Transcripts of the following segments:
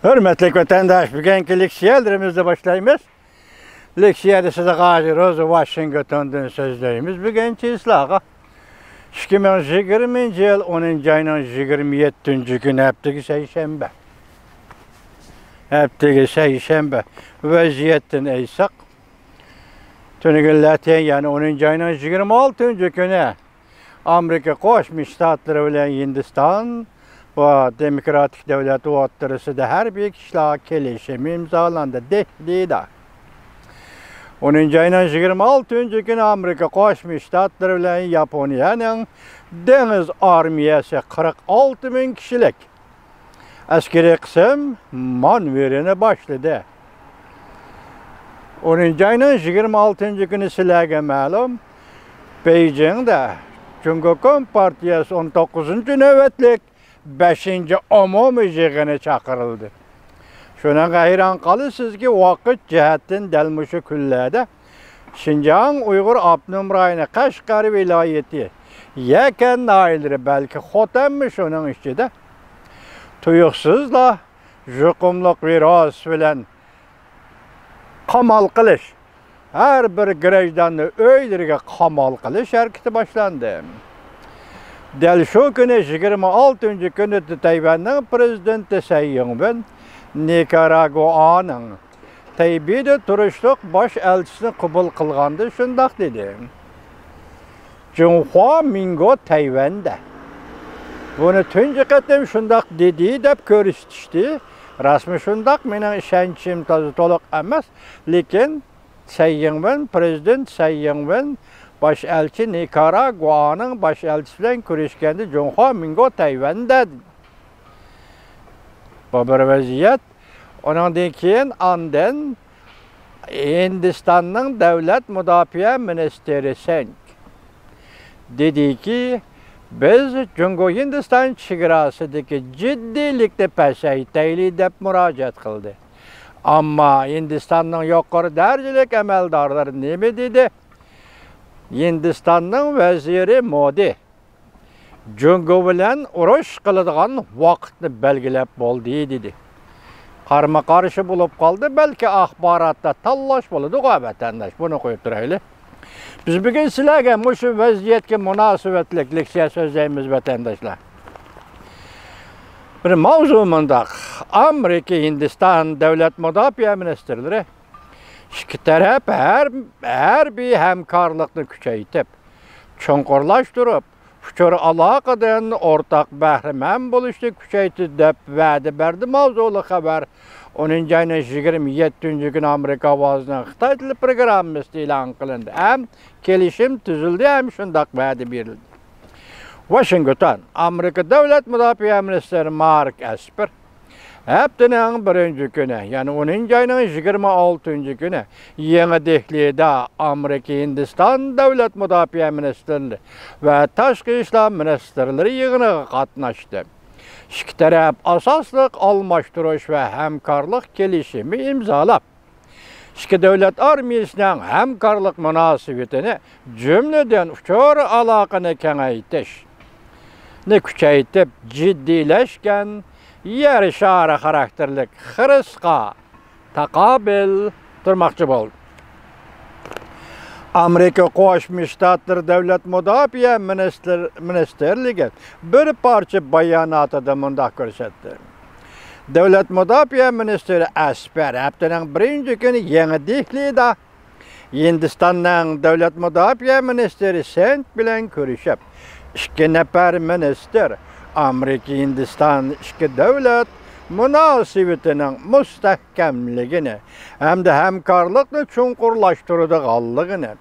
Hürmetli vatandaş, bugünkü leksiyalarımızda başlayımız. Leksiyada size karşı Rosa Washington'dan sözlerimiz. Bugünkü islaha 2020 yıl 10. ayının 27. günü Hepteki Seyşembe. Hepteki Seyşembe. Vaziyetten eysak. Tünügüllaten yani 10. ayının 26. günü Amerika Koşmuş Ştatları ile Hindistan ve Demokratik Devleti ortasında her bir kişilik kelişimi imzalandı. Dehlida. 10. ayının 26. günü Amerika Koşmuş Ştatları ile Japonya'nın deniz armiyası 46 bin kişilik askeri kısım manevrini başladı. 10. ayının 26. günü sizlerge malum Beijing'de Cumhuriyet Partiyası 19. nöbetlik 5. umumi yığını çakırıldı. Şuna hayran kalısınız ki vakit cihetten delmişi küllerde Şinjan Uygur Abnum rayını Kaşgar vilayeti yeken nailleri belki xotemmiş onun içinde tuyuksuzla jukumluk virus bilen kamal kılış her bir grejdanı öyleriga kamal kılış hareketi başlandı. Del şu günü 26. günü Tayvan'ın prezidenti Tsai Ing-wen Nikaragua'nın Taipei'de turuşluk baş elçisini kabul kılgandı şundak dedi. Cunhua Mingo Tayvan'da. Bunu tünce katem şundak dediği dep görüştüştü. Rasmi şundak menin işençim tazı toluk emas. Lekin Tsai Ing-wen, prezident Tsai Ing-wen baş elçi Nikaragua'nın baş elçisi bilen görüşkendi Cunhua Mingo Tayvan'da. Bu bir vaziyet. Ondan keyin anden Hindistan'ın devlet müdafiə ministeri Singh dedi ki biz Cungo Hindistan çigrasıdaki ciddilikte pasaytayli dep müracaat kıldı. Ama Hindistan'ın yukarı derecelik emeldarları ne mi dedi? Hindistan'ın veziri Modi Cungo bilen uruş kılıdığan vaktini belgilep boldu dedi. Karma karşı bulup kaldı. Belki ahbaratta tallaş buludu vatandaş. Bunu koyup duraylı. Biz bugün sizlerge şu vaziyetki münasebetlik leksiya sözlerimiz vatandaşlar. Bir mavzumundak Amerika Hindistan devlet müdafiə ministerleri iki taraf her bir hemkarlıkını küçeytip, çonkurlaştırıp, Füçör alakadan ortak bəhrəmən buluşdu küçeytdi dep vədi berdi mavzulu haber. 10. ayının 27. gün Amerika avazına Xitay dili programı ilan kılındı. Hem kelişim tüzüldü hem şundak vədi verildi. Washington, Amerika Devlet Müdafiə Ministeri Mark Esper, heptinin birinci günü, yani 10. ayının 26. günü yeni Dehli'de Amerika Hindistan Devlet Müdafiə Ministerleri ve Taşkı İşler Ministerleri yığına katnaştı. İki taraf asaslık almashtırış ve hemkarlık gelişimi imzalap. İki devlet armiyasının hemkarlık münasebetini cümleden uçur alakını kengaytiş. Ne küçeytip ciddileşken yer şara karakterlik hırıska takabil durmakçı oldu. Amerika Koşmuş Ştatları Devlet Müdafiə Ministerliği bir parça bayanatı da mındak görsetti. Devlet Müdafiə Ministeri Esper haftanın birinci günü yeni Dehli'de Hindistan'ın Devlet Müdafiə Ministeri Singh bilen görüşüp iki nefer minister Amerika Hindistan iki devlet münasebetinin müstehkemliğini hem de hemkarlıkla çunkurlaştırdıqallığını,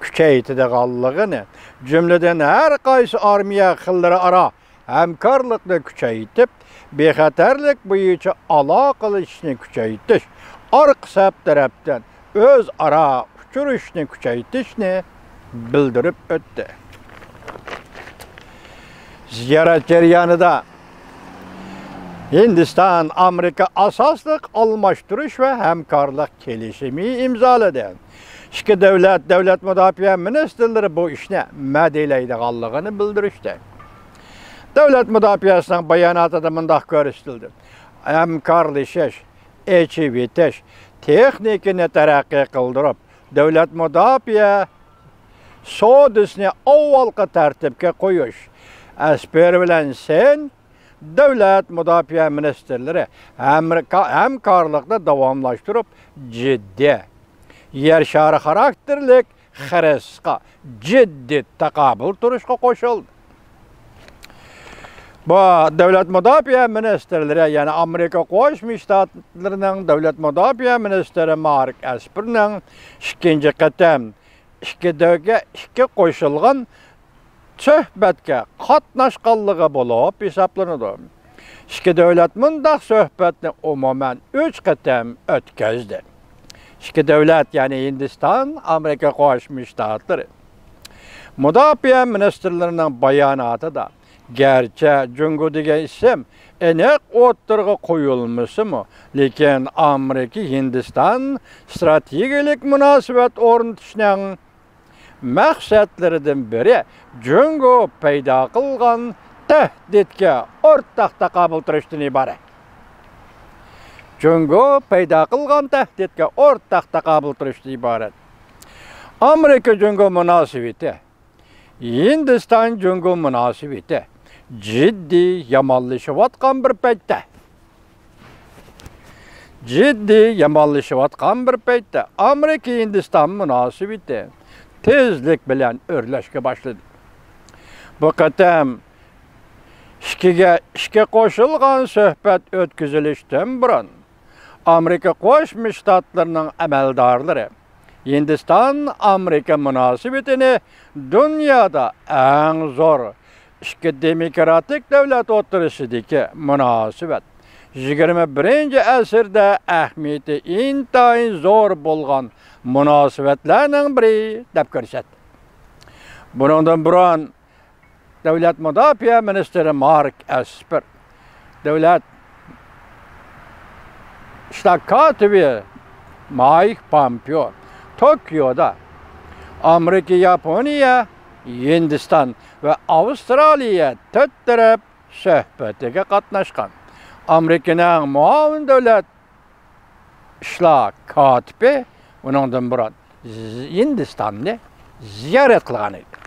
küçeytidiqallığını, cümleden her qaysı armiya xilleri ara hemkarlıkla küçeytip, bexaterlik boyunca alakalı işini küçeytiş, arq sep taraftan öz ara uçuruşunu küçeytişini bildirip öttü. Ziyaret ceryanıda Hindistan, Amerika asaslık almashtırış ve hemkarlık kelişimi imzaladı. İki devlet müdafiə ministerleri bu işine mədeyleydiğallığını bildirişti. Devlet müdafiəsinin bayanatı da mındak görüşdüldü. hamkorlashish, echib etish, texnikani taraqqiy qildirib, davlat mudofaa sohasini avvalgi tartibga qo'yish. Asper bilan sen davlat mudofaa ministerlari hamkorlikni davomlashtirib, jiddiy yer shari xarakterlik xarasqa jiddiy taqobil turishga qo'shildi. Bu davlat mudofaa ministerlari, yani Amerika Qo'shma Shtatlarining davlat mudofaa ministri Mark Esperning ikkinchi qatam ikki qo'shilgan suhbatga qatnashganligi bo'lib hisoblanadi. Ikki davlat bunday suhbatni umuman 3 qatam o'tkazdi. İki devlet, yani Hindistan, Amerika Qo'shma Shtatlari mudofaa ministerlarining bayonoti da gerçi Jungo degan ism aniq o'ttirg'i qo'yilmasimi, lekin Amerika Hindistan strategik munosabat o'rnatishning maqsadlaridan biri Jungo paydo qilgan tahdidga o'rtaq taqobil turishdan iborat. Jungo paydo qilgan tahdidga o'rtaq taqobil turishdan iborat. Amerika Jungo munosabati, Hindiston Jungo munosabati jiddiy yomonlashayotgan bir paytda, Amerika Hindiston munosabati tezlik bilan o'rlashga boshladi. Bu qatam ishga qo'shilgan suhbat o'tkazilishdan burun Amerika Qo'shma Shtatlarining amaldorlari Hindiston Amerika munosabatini dunyoda eng zo'r ikki demokratik davlat o'rtasidagi munosabat 21-asrda ahamiyati intayin zo'r bo'lgan munosabatlarning biri deb ko'rsatdi. Bundan burun davlat mudofaa ministri Mark Esper, davlat shtab kotibi Mike Pompeo Tokyoda Amerika, Yaponiya, Hindiston va Avstraliya taraf suhbatiga qatnashgan. Amerikaning muavin davlat ishlar kotibi undan burun Hindistonni ziyorat qilgan edi.